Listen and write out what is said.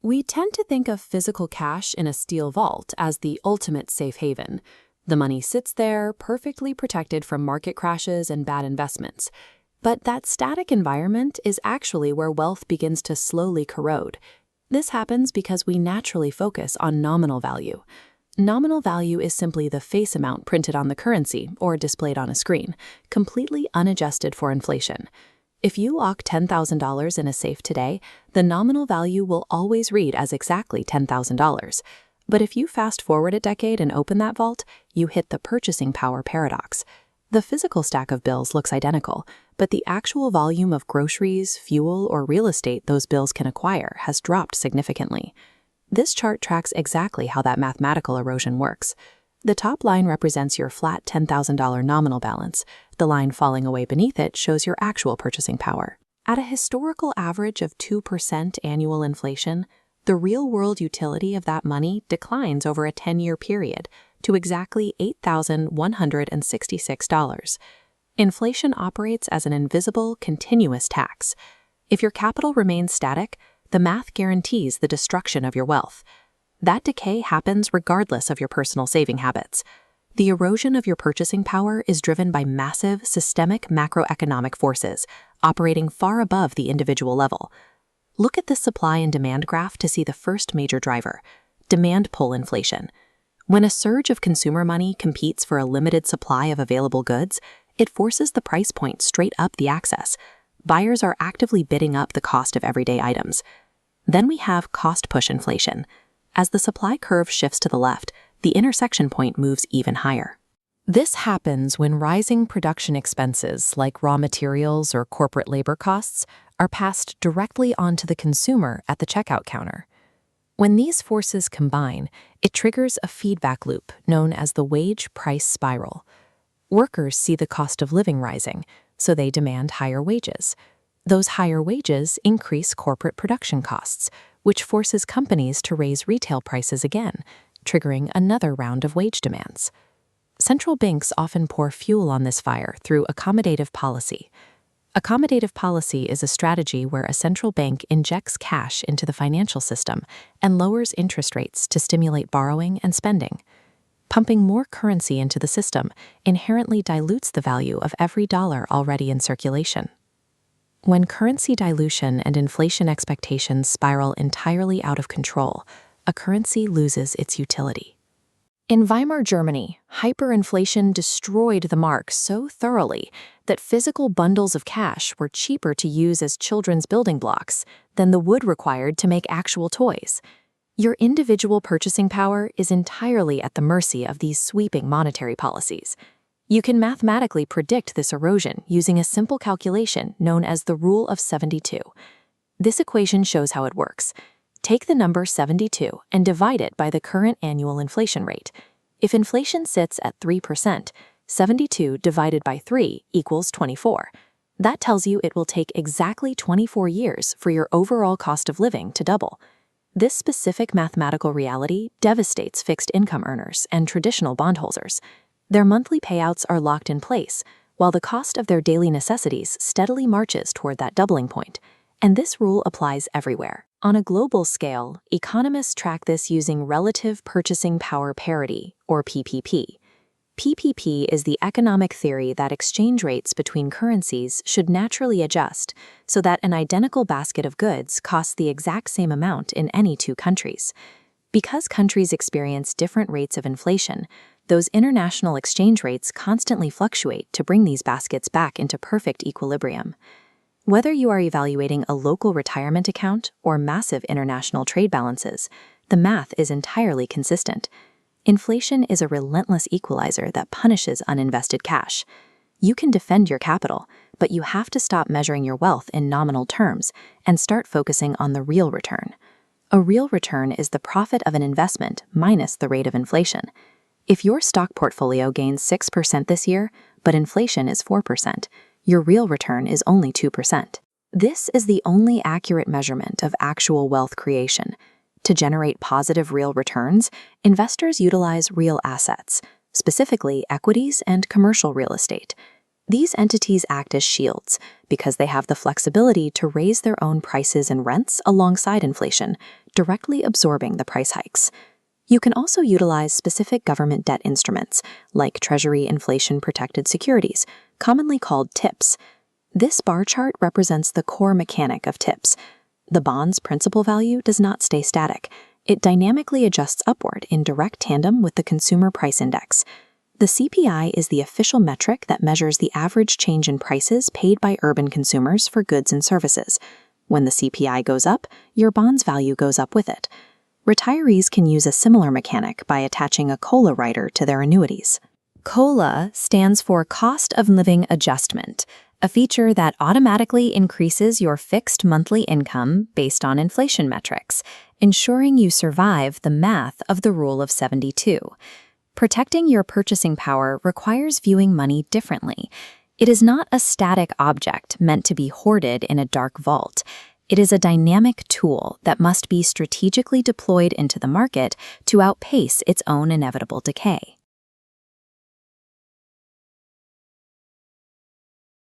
We tend to think of physical cash in a steel vault as the ultimate safe haven. The money sits there, perfectly protected from market crashes and bad investments. But that static environment is actually where wealth begins to slowly corrode. This happens because we naturally focus on nominal value. Nominal value is simply the face amount printed on the currency or displayed on a screen, completely unadjusted for inflation. If you lock $10,000 in a safe today, the nominal value will always read as exactly $10,000. But if you fast forward a decade and open that vault, you hit the purchasing power paradox. The physical stack of bills looks identical, but the actual volume of groceries, fuel, or real estate those bills can acquire has dropped significantly. This chart tracks exactly how that mathematical erosion works. The top line represents your flat $10,000 nominal balance. The line falling away beneath it shows your actual purchasing power. At a historical average of 2% annual inflation, the real-world utility of that money declines over a 10-year period to exactly $8,166. Inflation operates as an invisible, continuous tax. If your capital remains static, the math guarantees the destruction of your wealth. That decay happens regardless of your personal saving habits. The erosion of your purchasing power is driven by massive, systemic macroeconomic forces operating far above the individual level. Look at this supply and demand graph to see the first major driver: demand pull inflation. When a surge of consumer money competes for a limited supply of available goods, it forces the price point straight up the axis. Buyers are actively bidding up the cost of everyday items. Then we have cost push inflation. As the supply curve shifts to the left, the intersection point moves even higher. This happens when rising production expenses like raw materials or corporate labor costs are passed directly onto the consumer at the checkout counter. When these forces combine, it triggers a feedback loop known as the wage price spiral. Workers see the cost of living rising, so they demand higher wages. Those higher wages increase corporate production costs, which forces companies to raise retail prices again, triggering another round of wage demands. Central banks often pour fuel on this fire through accommodative policy. Accommodative policy is a strategy where a central bank injects cash into the financial system and lowers interest rates to stimulate borrowing and spending. Pumping more currency into the system inherently dilutes the value of every dollar already in circulation. When currency dilution and inflation expectations spiral entirely out of control, a currency loses its utility. In Weimar Germany, hyperinflation destroyed the mark so thoroughly that physical bundles of cash were cheaper to use as children's building blocks than the wood required to make actual toys. Your individual purchasing power is entirely at the mercy of these sweeping monetary policies. You can mathematically predict this erosion using a simple calculation known as the Rule of 72. This equation shows how it works. Take the number 72 and divide it by the current annual inflation rate. If inflation sits at 3%, 72 divided by 3 equals 24. That tells you it will take exactly 24 years for your overall cost of living to double. This specific mathematical reality devastates fixed income earners and traditional bondholders. Their monthly payouts are locked in place, while the cost of their daily necessities steadily marches toward that doubling point. And this rule applies everywhere. On a global scale, economists track this using relative purchasing power parity, or PPP. PPP is the economic theory that exchange rates between currencies should naturally adjust so that an identical basket of goods costs the exact same amount in any two countries. Because countries experience different rates of inflation, those international exchange rates constantly fluctuate to bring these baskets back into perfect equilibrium. Whether you are evaluating a local retirement account or massive international trade balances, the math is entirely consistent. Inflation is a relentless equalizer that punishes uninvested cash. You can defend your capital, but you have to stop measuring your wealth in nominal terms and start focusing on the real return. A real return is the profit of an investment minus the rate of inflation. If your stock portfolio gains 6% this year, but inflation is 4%, your real return is only 2%. This is the only accurate measurement of actual wealth creation. To generate positive real returns, investors utilize real assets, specifically equities and commercial real estate. These entities act as shields because they have the flexibility to raise their own prices and rents alongside inflation, directly absorbing the price hikes. You can also utilize specific government debt instruments, like Treasury inflation-protected securities, commonly called TIPS. This bar chart represents the core mechanic of TIPS. The bond's principal value does not stay static. It dynamically adjusts upward in direct tandem with the Consumer Price Index. The CPI is the official metric that measures the average change in prices paid by urban consumers for goods and services. When the CPI goes up, your bond's value goes up with it. Retirees can use a similar mechanic by attaching a COLA rider to their annuities. COLA stands for Cost of Living Adjustment, a feature that automatically increases your fixed monthly income based on inflation metrics, ensuring you survive the math of the Rule of 72. Protecting your purchasing power requires viewing money differently. It is not a static object meant to be hoarded in a dark vault. It is a dynamic tool that must be strategically deployed into the market to outpace its own inevitable decay.